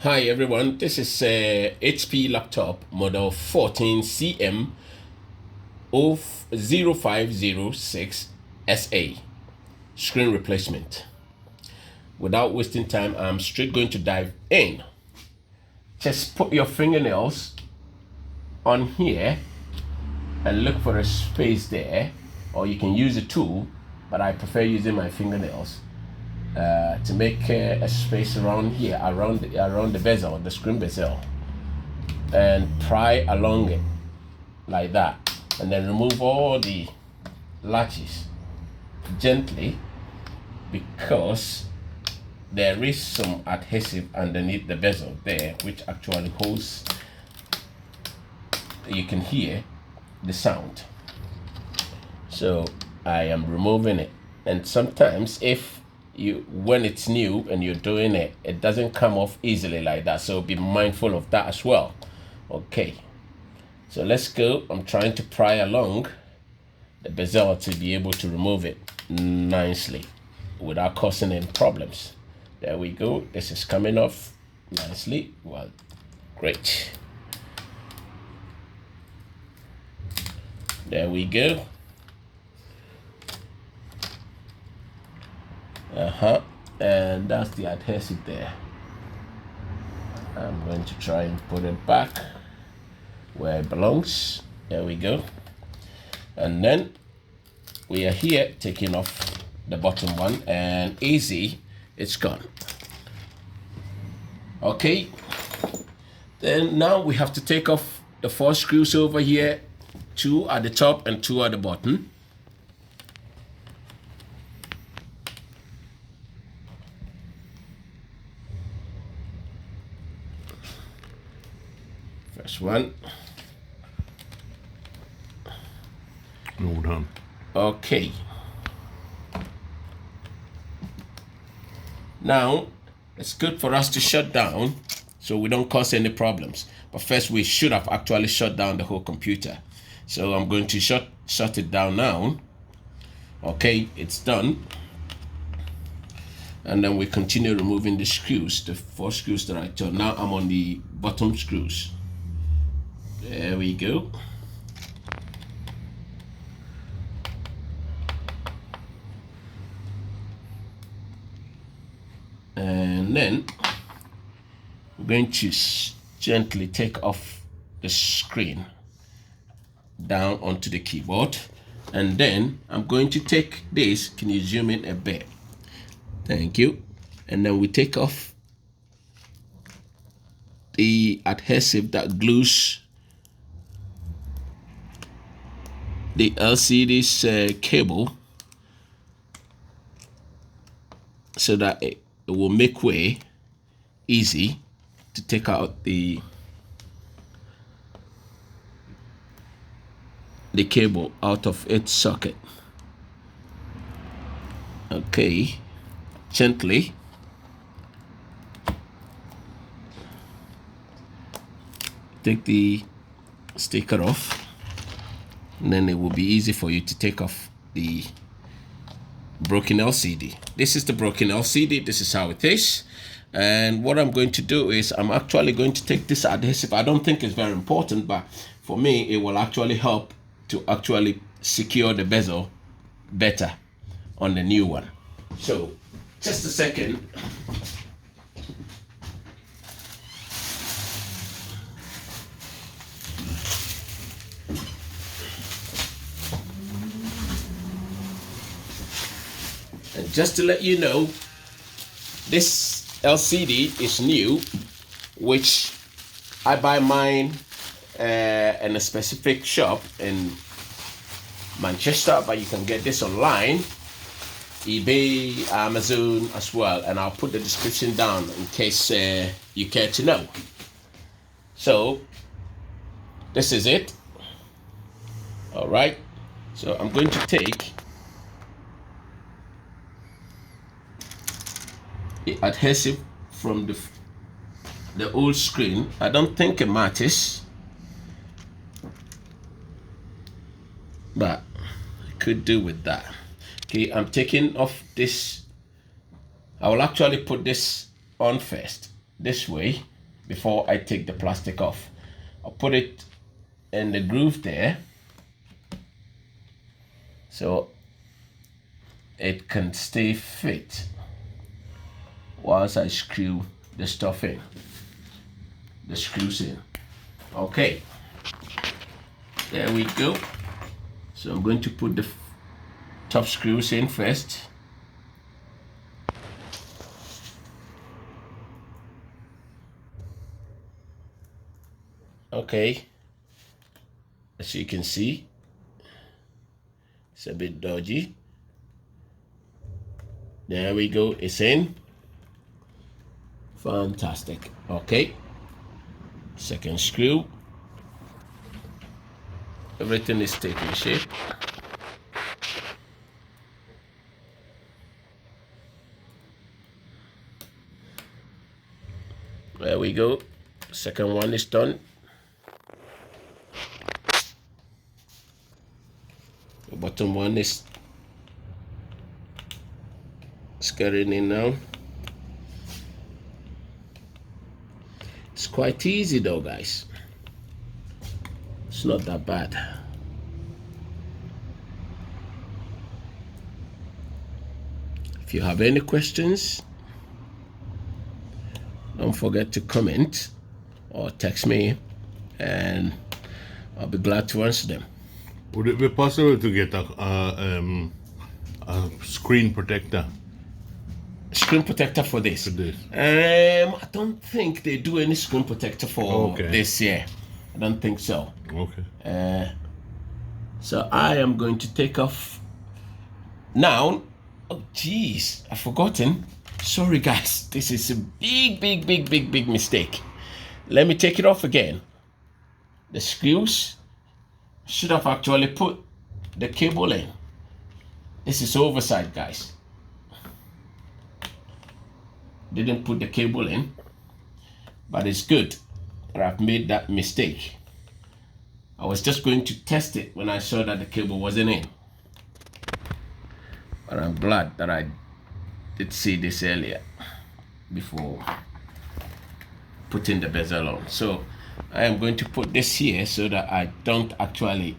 Hi everyone, this is HP laptop model 14CM 0506 SA screen replacement. Without wasting time, I'm straight going to dive in. Just put your fingernails on here and look for a space there, or you can use a tool, but I prefer using my fingernails to make a space around here, around the bezel, the screen bezel, and pry along it like that, and then remove all the latches gently, because there is some adhesive underneath the bezel there which actually holds. You can hear the sound, so I am removing it. And sometimes when it's new and you're doing it, it doesn't come off easily like that, so be mindful of that as well. Okay, so let's go. I'm trying to pry along the bezel to be able to remove it nicely without causing any problems. There we go. This is coming off nicely. Well, great. There we go. And that's the adhesive there. I'm going to try and put it back where it belongs. There we go. And then we are here taking off the bottom one, and easy, it's gone. Okay, then now we have to take off the 4 screws over here, 2 at the top and 2 at the bottom. First one. All done. Okay. Now, it's good for us to shut down so we don't cause any problems. But first, we should have actually shut down the whole computer. So I'm going to shut it down now. Okay, it's done. And then we continue removing the screws, the 4 screws that I turned. Now I'm on the bottom screws. There we go. And then we're going to gently take off the screen down onto the keyboard. And then I'm going to take this. Can you zoom in a bit? Thank you. And then we take off the adhesive that glues the LCD's cable, so that it will make way easy to take out the cable out of its socket. Okay, gently. Take the sticker off, and then it will be easy for you to take off the broken LCD. This is the broken LCD. This is how it is. And what I'm going to do is I'm actually going to take this adhesive. I don't think it's very important, but for me it will actually help to actually secure the bezel better on the new one. So just a second. And just to let you know, this LCD is new, which I buy mine in a specific shop in Manchester, but you can get this online, eBay, Amazon as well, and I'll put the description down in case you care to know. So this is it. All right, so I'm going to take the adhesive from the old screen. I don't think it matches, but I could do with that. Okay, I'm taking off this. I will actually put this on first, this way, before I take the plastic off. I'll put it in the groove there so it can stay fit whilst I screw the stuff in, the screws in. Okay, there we go. So I'm going to put the top screws in first. Okay, as you can see, it's a bit dodgy. There we go, it's in. Fantastic. Okay, second screw. Everything is taking shape. There we go. Second one is done. The bottom one is getting in now. It's quite easy though, guys. It's not that bad. If you have any questions, don't forget to comment or text me and I'll be glad to answer them. Would it be possible to get a screen protector? Screen protector for this? For this. I don't think they do any screen protector for this year. I don't think so. Okay. So I am going to take off now. Oh geez, I've forgotten. Sorry guys, this is a big mistake. Let me take it off again. The screws, should have actually put the cable in. This is oversight, guys. Didn't put the cable in, but it's good that I've made that mistake. I was just going to test it when I saw that the cable wasn't in, but I'm glad that I did see this earlier before putting the bezel on. So I am going to put this here so that I don't actually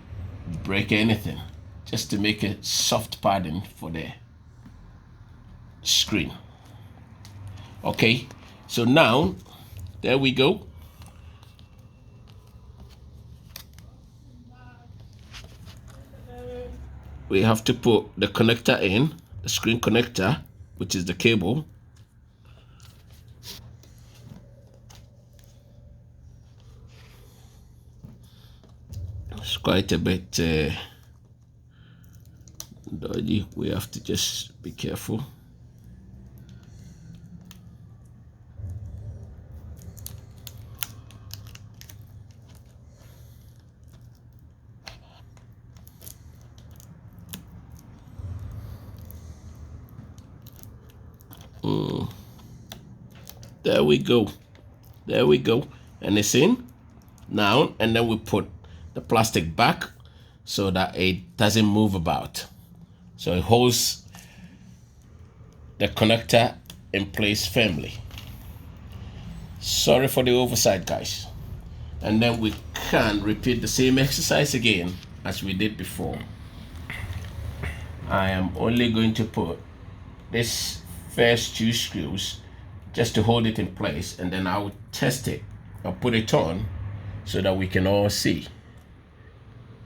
break anything, just to make a soft padding for the screen. Okay, so now there we go. We have to put the connector in, the screen connector, which is the cable. It's quite a bit dodgy. We have to just be careful. There we go. There we go. And it's in now. And then we put the plastic back so that it doesn't move about. So it holds the connector in place firmly. Sorry for the oversight, guys. And then we can repeat the same exercise again as we did before. I am only going to put this first two screws just to hold it in place, and then I'll test it. I'll put it on so that we can all see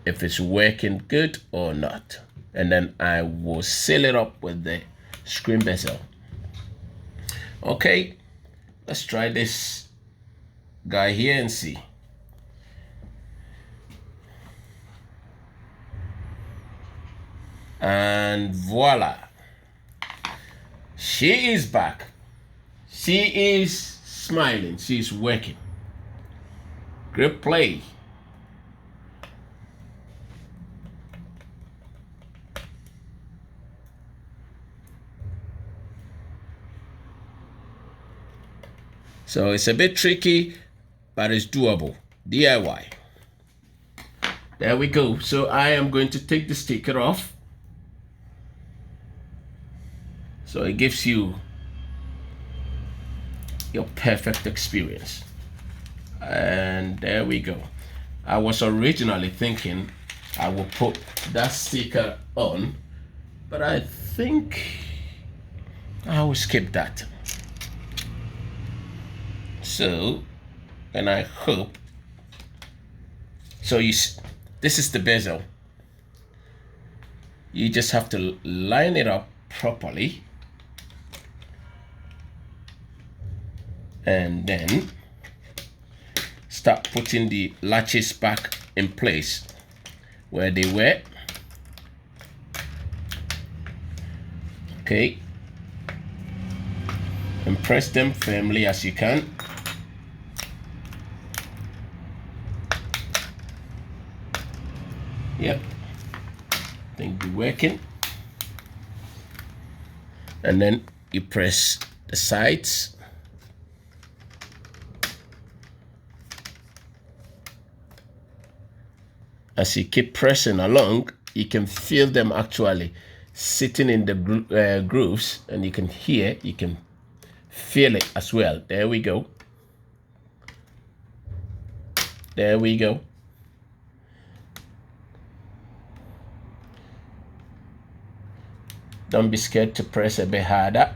if it's working good or not. And then I will seal it up with the screen bezel. Okay, let's try this guy here and see. And voila, she is back. She is smiling. She's working. Great play. So it's a bit tricky, but it's doable. DIY. There we go. So I am going to take the sticker off. So it gives you your perfect experience. And there we go. I was originally thinking I will put that sticker on, but I think I will skip that. So, and I hope, so this is the bezel. You just have to line it up properly, and then start putting the latches back in place where they were. Okay, and press them firmly as you can. Yep, I think they're working. And then you press the sides. As you keep pressing along, you can feel them actually sitting in the grooves, and you can feel it as well. There we go. There we go. Don't be scared to press a bit harder.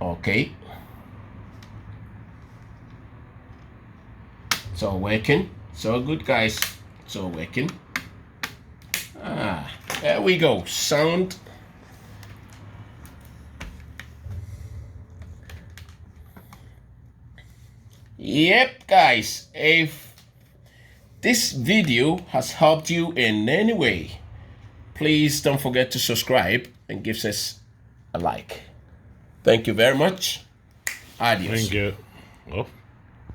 Okay. It's all working. So good, guys. It's all working. There we go. Sound. Yep, guys. If this video has helped you in any way, please don't forget to subscribe and give us a like. Thank you very much. Adios. Thank you. Oh.